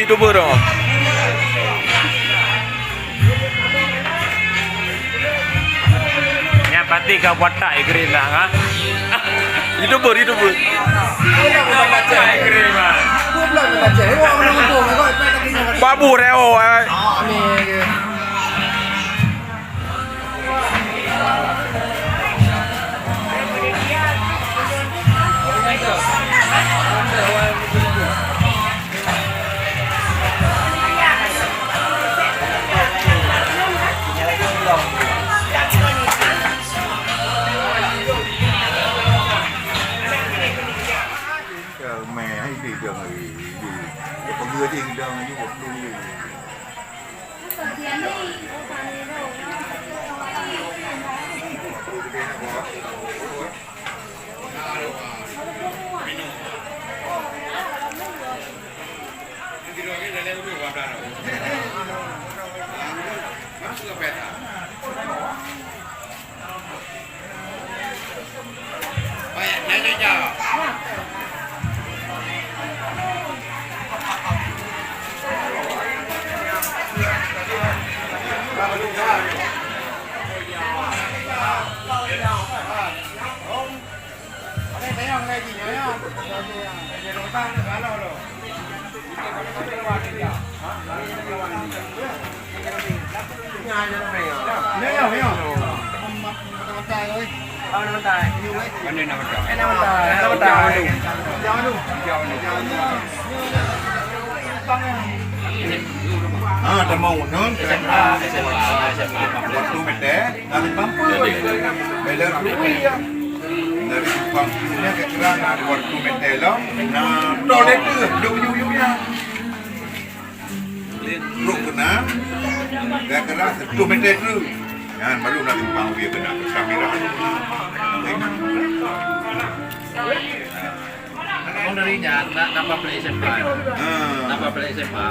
YouTuber dong. Nya pati kau watak ikrim lah, ha? YouTuber. Baca ikrim lah. Babu reo. Mẹ hay đi đường thì có mưa thì đường như một đôi ada mau non waktu mete dari mampu bela rupiah dari pangkunya ke kerana waktu mete lo nah toilet tu yu-yu-nya ruk kena gak keras tu mete tu jangan baru nak tumpang dia kena kamera Dari nambah play SMA. Nambah play SMA.